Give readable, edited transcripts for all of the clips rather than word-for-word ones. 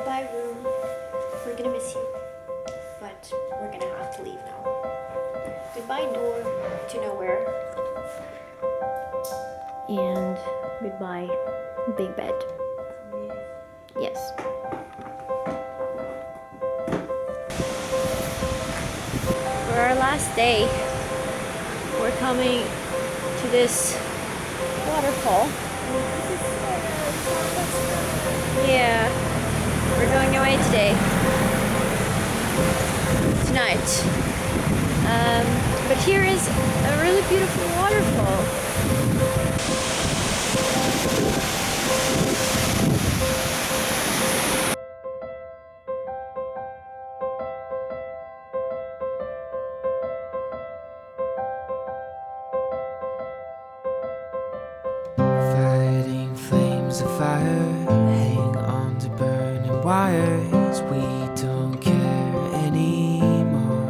Goodbye, room. We're gonna miss you, but we're gonna have to leave now. Goodbye, door to nowhere. And goodbye, big bed. Yes. For our last day, we're coming to this waterfall. Yeah, we're going away today. Tonight. But here is a really beautiful waterfall. Fighting flames of fire, hang on to burning wires. We don't care anymore.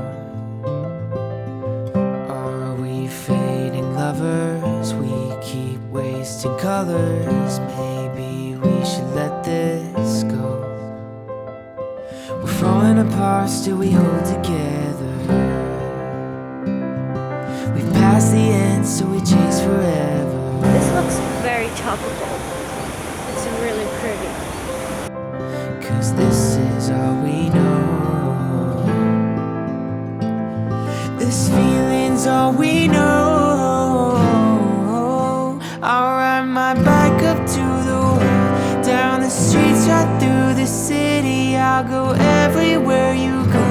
Are we fading lovers? We keep wasting colors. Maybe we should let this go. We're falling apart, still we hold together. We've passed the end, so we chase forever. This looks very tropical. It's really pretty. 'Cause this is all we know. This feeling's all we know. I'll ride my bike up to the wall, down the streets, right through the city. I'll go everywhere you go,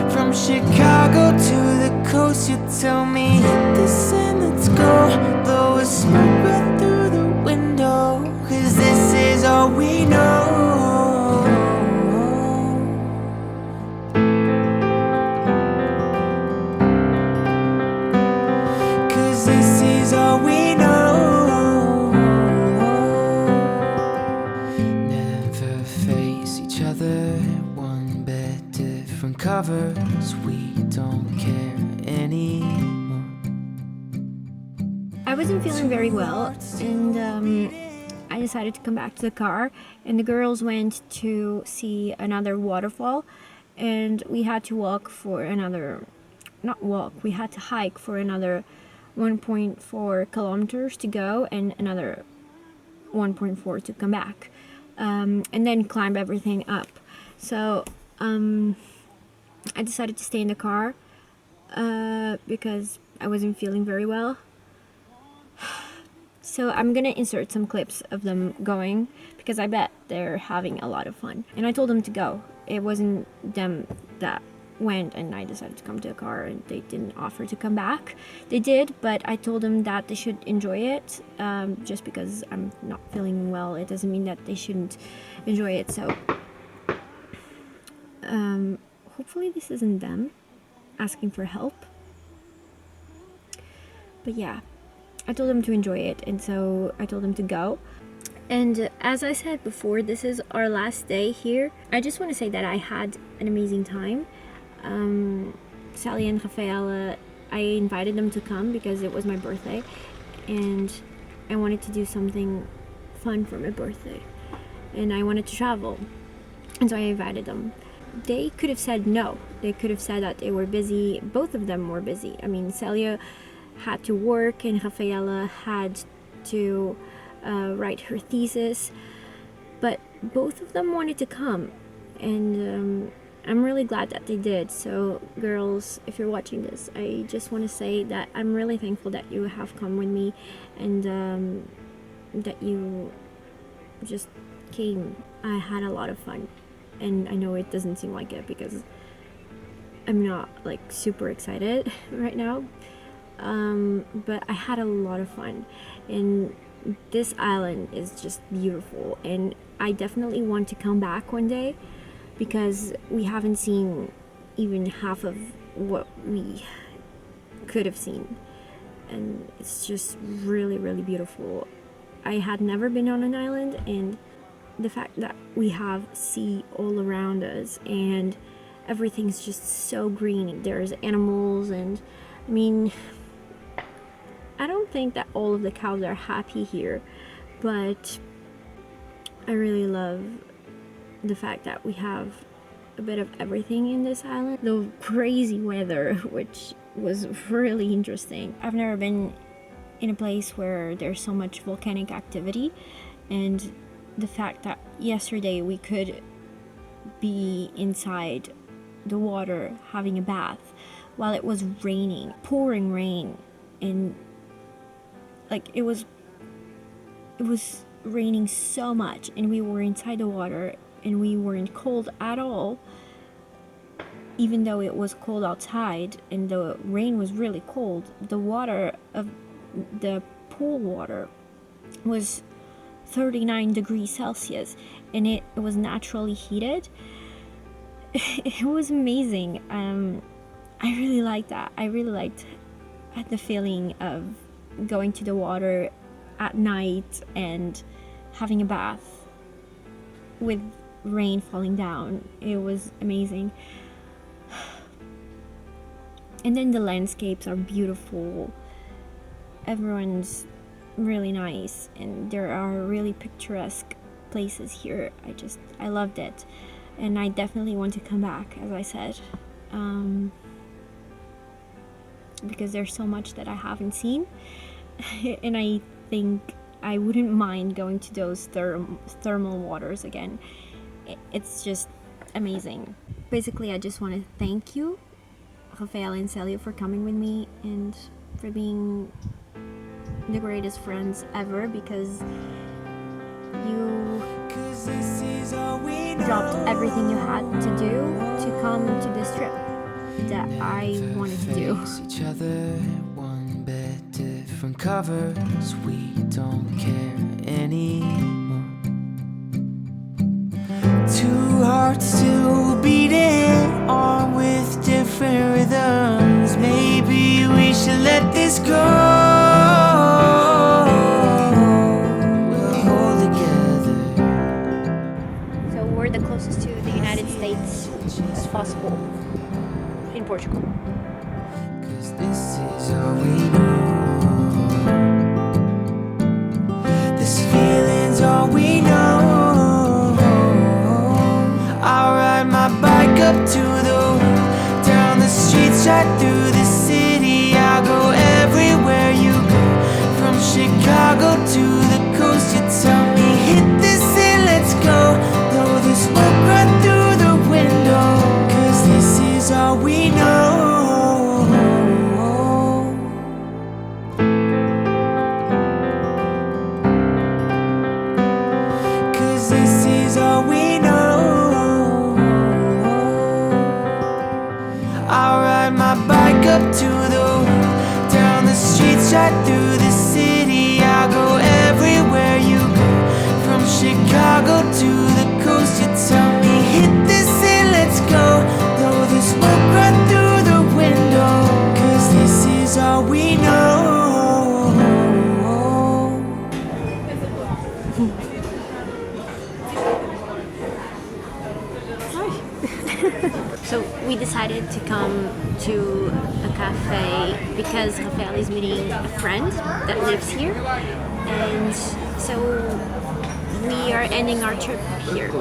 from Chicago to the coast. You tell me hit this and let's go, blow a smoke right through the window. 'Cause this is all we know. All we know. Never face each other, one bed, different covers. We don't care anymore. I wasn't feeling very well, and I decided to come back to the car, and the girls went to see another waterfall, and we had to walk for another, not walk, we had to hike for another 1.4 kilometers to go and another 1.4 to come back, and then climb everything up. So I decided to stay in the car because I wasn't feeling very well. So I'm gonna insert some clips of them going, because I bet they're having a lot of fun. And I told them to go. It wasn't them that went, and I decided to come to the car, and they didn't offer to come back. They did, but I told them that they should enjoy it. Just because I'm not feeling well, it doesn't mean that they shouldn't enjoy it. So hopefully this isn't them asking for help. But yeah, I told them to enjoy it, and so I told them to go. And as I said before, this is our last day here. I just want to say that I had an amazing time. Sally and Rafaela, I invited them to come because it was my birthday, and I wanted to do something fun for my birthday, and I wanted to travel, and so I invited them. They could have said no. They could have said that they were busy. Both of them were busy. I mean, Celia had to work, and Rafaela had to write her thesis, but both of them wanted to come, and I'm really glad that they did. So girls, if you're watching this, I just want to say that I'm really thankful that you have come with me, and that you just came. I had a lot of fun, and I know it doesn't seem like it because I'm not like super excited right now, but I had a lot of fun, and this island is just beautiful, and I definitely want to come back one day, because we haven't seen even half of what we could have seen, and it's just really, really beautiful. I had never been on an island, and the fact that we have sea all around us and everything's just so green. There's animals, and I mean, I don't think that all of the cows are happy here, but I really love the fact that we have a bit of everything in this island. The crazy weather, which was really interesting. I've never been in a place where there's so much volcanic activity, and the fact that yesterday we could be inside the water having a bath while it was raining, pouring rain, and like it was raining so much, and we were inside the water and we weren't cold at all, even though it was cold outside and the rain was really cold. The water of the pool water was 39 degrees Celsius, and it was naturally heated. It was amazing. I really liked that. I really liked the feeling of going to the water at night and having a bath with rain falling down. It was amazing. And then the landscapes are beautiful. Everyone's really nice, and there are really picturesque places here. I loved it, and I definitely want to come back, as I said, because there's so much that I haven't seen. And I think I wouldn't mind going to those thermal waters again. It's just amazing. Basically, I just want to thank you, Rafael and Celia, for coming with me and for being the greatest friends ever, because you dropped everything you had to do to come to this trip that I wanted to do. Each other, one bed, different covers. We don't care anymore. Two hearts still beating on with different rhythms. Maybe we should let this go. We'll hold together. So we're the closest to the United States as possible in Portugal. 'Cause this is all we know. This feeling's all we know. I'll ride my bike up to the road, down the streets, right through the city. I'll go everywhere you go, from Chicago to the coast. You tell me hit this and let's go, blow the smoke right through the window. 'Cause this is all we know. This is all we know. I'll ride my bike up to the road, down the streets, right through the city. I'll go everywhere you go, from Chicago to the coast. You tell me hit this and let's go, blow the smoke right through the window. 'Cause this is all we know. So we decided to come to a cafe because Rafael is meeting a friend that lives here, and so we are ending our trip here.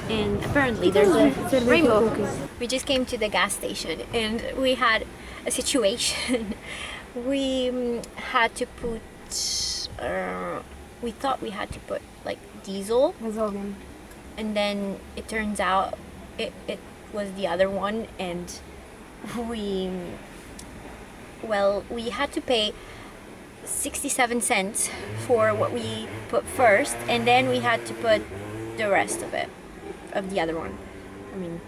And apparently there's a rainbow. We just came to the gas station and we had a situation. We had to put, we thought we had to put like diesel, and then it turns out it was the other one, and we had to pay 67 cents for what we put first, and then we had to put the rest of it, of the other one. I mean,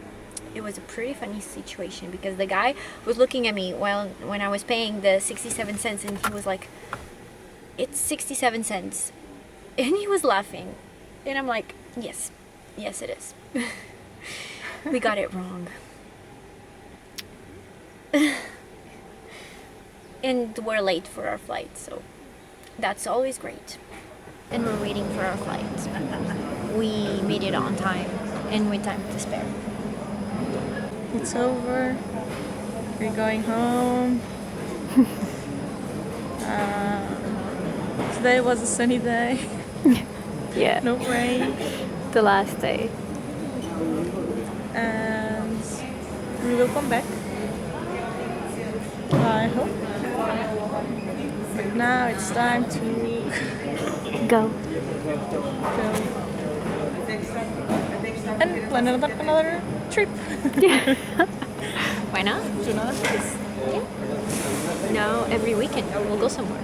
it was a pretty funny situation because the guy was looking at me when I was paying the 67 cents, and he was like, it's 67 cents, and he was laughing, and I'm like, yes it is. We got it wrong. And we're late for our flight, so that's always great. And we're waiting for our flight. We made it on time and with time to spare. It's over. We're going home. Today was a sunny day. Yeah. No rain. the last day. And we will come back, I hope. But now it's time to Go. go and plan another trip. Why not? To another place. No, every weekend we'll go somewhere.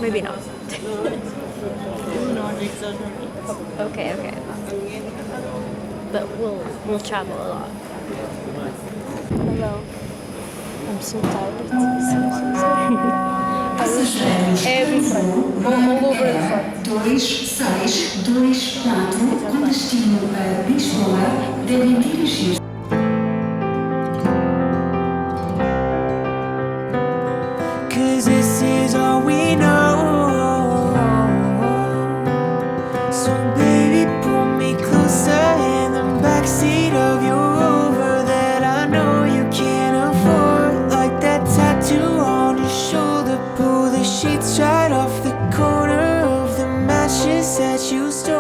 Maybe not. Not exactly. Okay. But we'll travel a lot. Hello. I'm so tired. Every front. All over the front. 2624 com destino a Lisboa, devem dirigir. Cause this is all we know. So baby, pull me closer in the backseat of your Rover that I know you can't afford. Like that tattoo on your shoulder. Pull the sheets right off the corner of the mattress that you stole.